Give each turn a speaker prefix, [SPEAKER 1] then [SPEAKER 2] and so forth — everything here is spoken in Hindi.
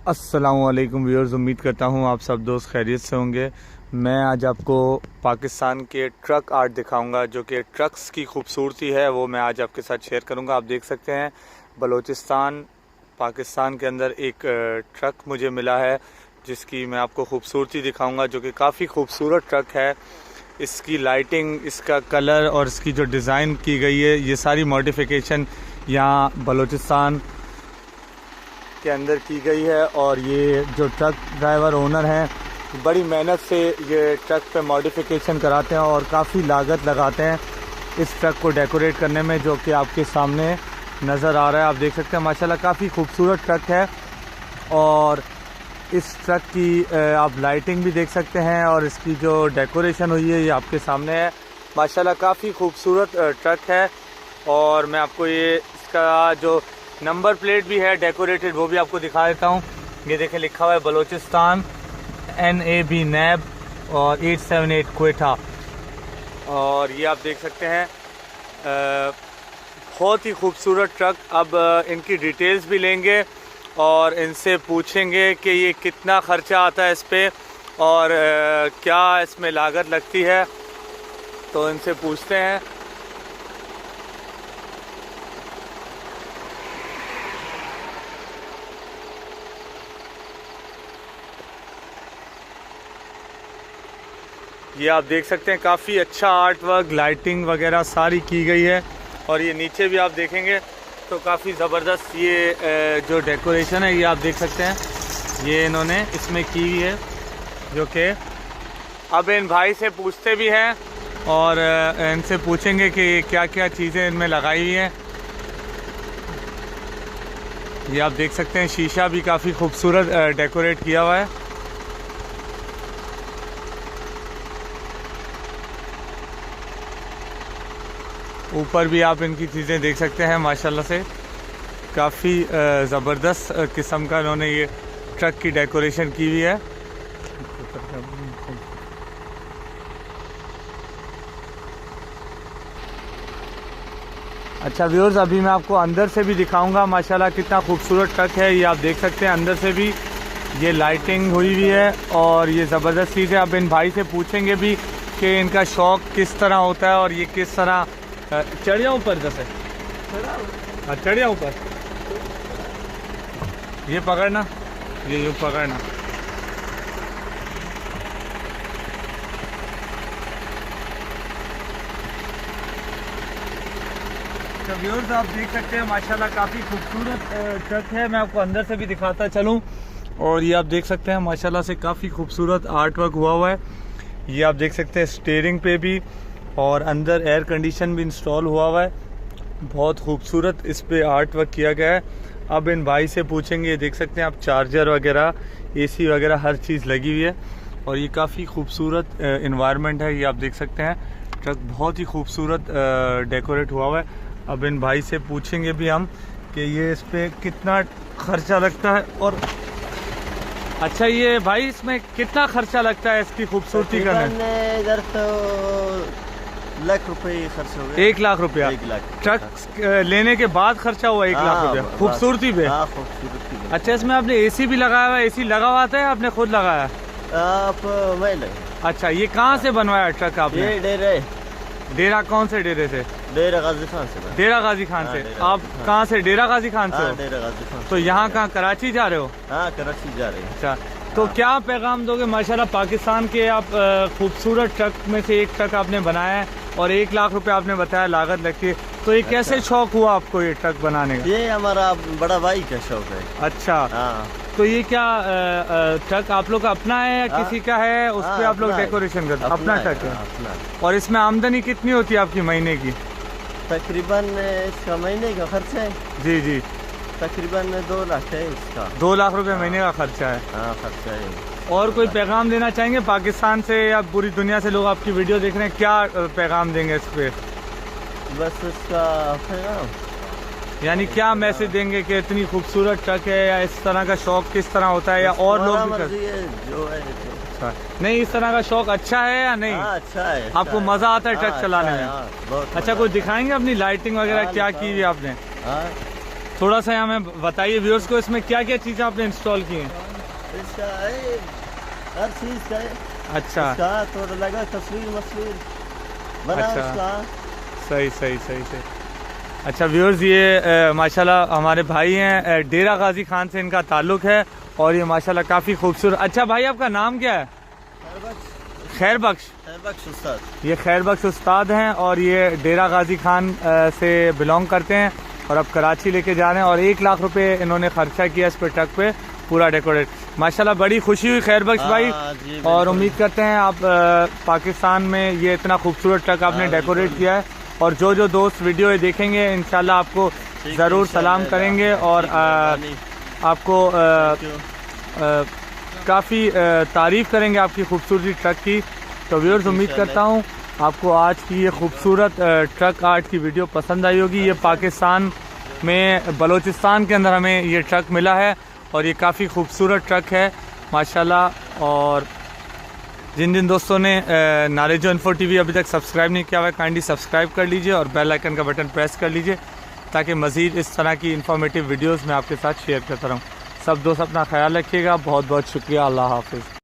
[SPEAKER 1] अस्सलामुअलैकुम व्यूअर्स, उम्मीद करता हूँ आप सब दोस्त खैरियत से होंगे। मैं आज आपको पाकिस्तान के ट्रक आर्ट दिखाऊंगा, जो कि ट्रक्स की खूबसूरती है वो मैं आज आपके साथ शेयर करूंगा। आप देख सकते हैं बलूचिस्तान पाकिस्तान के अंदर एक ट्रक मुझे मिला है, जिसकी मैं आपको खूबसूरती दिखाऊंगा, जो कि काफ़ी खूबसूरत ट्रक है। इसकी लाइटिंग, इसका कलर और इसकी जो डिज़ाइन की गई है, ये सारी मॉडिफिकेशन यहाँ बलूचिस्तान के अंदर की गई है। और ये जो ट्रक ड्राइवर ओनर हैं, बड़ी मेहनत से ये ट्रक पे मॉडिफिकेशन कराते हैं और काफ़ी लागत लगाते हैं इस ट्रक को डेकोरेट करने में, जो कि आपके सामने नज़र आ रहा है। आप देख सकते हैं माशाल्लाह काफ़ी खूबसूरत ट्रक है। और इस ट्रक की आप लाइटिंग भी देख सकते हैं और इसकी जो डेकोरेशन हुई है ये आपके सामने है। माशाल्लाह काफ़ी खूबसूरत ट्रक है। और मैं आपको ये इसका जो नंबर प्लेट भी है डेकोरेटेड, वो भी आपको दिखा देता हूँ। ये देखें, लिखा हुआ है बलूचिस्तान NAB नैब और 878 क्वेटा। और ये आप देख सकते हैं बहुत ही खूबसूरत ट्रक। अब इनकी डिटेल्स भी लेंगे और इनसे पूछेंगे कि ये कितना ख़र्चा आता है इस पर और क्या इसमें लागत लगती है, तो इनसे पूछते हैं। ये आप देख सकते हैं काफ़ी अच्छा आर्ट वर्क, लाइटिंग वगैरह सारी की गई है। और ये नीचे भी आप देखेंगे तो काफ़ी ज़बरदस्त ये जो डेकोरेशन है ये आप देख सकते हैं, ये इन्होंने इसमें की हुई है, जो कि अब इन भाई से पूछते भी हैं और इनसे पूछेंगे कि क्या क्या चीज़ें इनमें लगाई हुई हैं। ये आप देख सकते हैं शीशा भी काफ़ी खूबसूरत डेकोरेट किया हुआ है। ऊपर भी आप इनकी चीज़ें देख सकते हैं, माशाल्लाह से काफ़ी ज़बरदस्त किस्म का इन्होंने ये ट्रक की डेकोरेशन की हुई है। अच्छा व्यूअर्स, अभी मैं आपको अंदर से भी दिखाऊंगा माशाल्लाह कितना खूबसूरत ट्रक है। ये आप देख सकते हैं अंदर से भी ये लाइटिंग हुई हुई है और ये ज़बरदस्त चीज़ है। अब इन भाई से पूछेंगे भी कि इनका शौक़ किस तरह होता है और ये किस तरह चढ़ जाऊँ ऊपर, जैसे चढ़ जाऊँ ऊपर, ये पकड़ना, ये यूँ पकड़ना। तो व्यूअर्स आप देख सकते हैं माशाल्लाह काफ़ी खूबसूरत ट्रक है। मैं आपको अंदर से भी दिखाता चलूँ। और ये आप देख सकते हैं माशाल्लाह से काफ़ी खूबसूरत आर्ट वर्क हुआ हुआ है। ये आप देख सकते हैं स्टीयरिंग पे भी और अंदर एयर कंडीशन भी इंस्टॉल हुआ हुआ है। बहुत खूबसूरत इस पे आर्ट वर्क किया गया है। अब इन भाई से पूछेंगे। देख सकते हैं आप चार्जर वगैरह, AC वगैरह हर चीज़ लगी हुई है और ये काफ़ी खूबसूरत इन्वायरमेंट है। ये आप देख सकते हैं ट्रक बहुत ही खूबसूरत डेकोरेट हुआ हुआ है। अब इन भाई से पूछेंगे भी हम कि ये इस पर कितना खर्चा लगता है। और अच्छा ये भाई, इसमें कितना खर्चा लगता है इसकी खूबसूरती करने?
[SPEAKER 2] इधर तो लाख रुपए खर्च हो गए।
[SPEAKER 1] 1 लाख रुपया ट्रक लेने के बाद खर्चा हुआ? 1 लाख रुपया खूबसूरती पे?
[SPEAKER 2] खूबसूरती।
[SPEAKER 1] अच्छा, इसमें आपने AC भी लगाया हुआ है? AC लगा हुआ था या आपने खुद लगाया?
[SPEAKER 2] आप मैं लगा।
[SPEAKER 1] अच्छा, ये कहाँ से बनवाया ट्रक आपने?
[SPEAKER 2] ये
[SPEAKER 1] डेरा कौन से डेरे से?
[SPEAKER 2] डेरा गाजी खान से।
[SPEAKER 1] डेरा गाजी खान से। आप कहाँ से? डेरा गाजी खान से?
[SPEAKER 2] डेरा गाजी खान।
[SPEAKER 1] तो यहाँ कहाँ, कराची जा रहे हो?
[SPEAKER 2] हाँ, कराची जा रहे हैं।
[SPEAKER 1] अच्छा, तो क्या पैगाम दोगे? माशाल्लाह पाकिस्तान के आप खूबसूरत ट्रक में से एक ट्रक आपने बनाया है और 1 लाख रुपए आपने बताया लागत लगती है, तो ये कैसे शौक हुआ आपको ये ट्रक बनाने का?
[SPEAKER 2] ये हमारा बड़ा भाई का शौक है।
[SPEAKER 1] अच्छा, तो ये क्या ट्रक आप लोग का अपना है या किसी का है? उस पर आप लोग डेकोरेशन करते हैं? अपना ट्रक है। और इसमें आमदनी कितनी होती है आपकी महीने की?
[SPEAKER 2] तकरीबन इसका महीने का खर्चा है,
[SPEAKER 1] जी जी,
[SPEAKER 2] तकरीबन 2 लाख है इसका।
[SPEAKER 1] 2 लाख रुपए महीने का खर्चा है।
[SPEAKER 2] हाँ, खर्चा है।
[SPEAKER 1] और कोई पैगाम देना चाहेंगे पाकिस्तान से या पूरी दुनिया से लोग आपकी वीडियो देख रहे हैं, क्या पैगाम देंगे इस पे?
[SPEAKER 2] बस इसका पैगाम
[SPEAKER 1] यानी क्या मैसेज देंगे कि इतनी खूबसूरत ट्रक है, या इस तरह का शौक किस तरह होता है, या और लोग भी
[SPEAKER 2] जो है
[SPEAKER 1] अच्छा नहीं, इस तरह का शौक अच्छा है या नहीं?
[SPEAKER 2] अच्छा है।
[SPEAKER 1] आपको मजा आता है ट्रक चलाने में? अच्छा, कुछ दिखाएंगे अपनी लाइटिंग वगैरह क्या की हुई आपने? थोड़ा सा यहाँ में बताइए व्यूअर्स को, इसमें क्या क्या चीज़ें आपने इंस्टॉल की हैं?
[SPEAKER 2] इसका है हर चीज़ का है।
[SPEAKER 1] अच्छा
[SPEAKER 2] इसका तो लगा तस्वीर बना
[SPEAKER 1] अच्छा।
[SPEAKER 2] उसका।
[SPEAKER 1] सही सही सही सही। अच्छा व्यूअर्स, ये माशाल्लाह हमारे भाई हैं, डेरा गाजी खान से इनका ताल्लुक़ है और ये माशाल्लाह काफ़ी खूबसूरत। अच्छा भाई, आपका नाम क्या है? खैर बख्श
[SPEAKER 2] उस्ताद।
[SPEAKER 1] ये खैर बख्श उस्ताद हैं और ये डेरा गाजी खान से बिलोंग करते हैं और अब कराची लेके जा रहे हैं और 1 लाख रुपए इन्होंने खर्चा किया इस पे, ट्रक पे पूरा डेकोरेट। माशाल्लाह बड़ी खुशी हुई खैर बख्श भाई, और उम्मीद करते हैं आप पाकिस्तान में ये इतना खूबसूरत ट्रक आपने डेकोरेट किया है और जो जो दोस्त वीडियो ये देखेंगे इंशाल्लाह आपको ज़रूर सलाम करेंगे और आपको काफ़ी तारीफ़ करेंगे आपकी खूबसूरती ट्रक की। तो व्यूअर्स, उम्मीद करता हूँ आपको आज की ये खूबसूरत ट्रक आर्ट की वीडियो पसंद आई होगी। ये पाकिस्तान में बलूचिस्तान के अंदर हमें ये ट्रक मिला है और ये काफ़ी खूबसूरत ट्रक है माशाल्लाह। और जिन जिन दोस्तों ने नॉलेजो इन्फो टीवी अभी तक सब्सक्राइब नहीं किया हुआ है, काइंडली सब्सक्राइब कर लीजिए और बेल आइकन का बटन प्रेस कर लीजिए ताकि मज़ीद इस तरह की इन्फॉर्मेटिव वीडियोस मैं आपके साथ शेयर करता रहूँ। सब दोस्त अपना ख्याल रखिएगा, बहुत बहुत शुक्रिया, अल्लाह हाफिज़।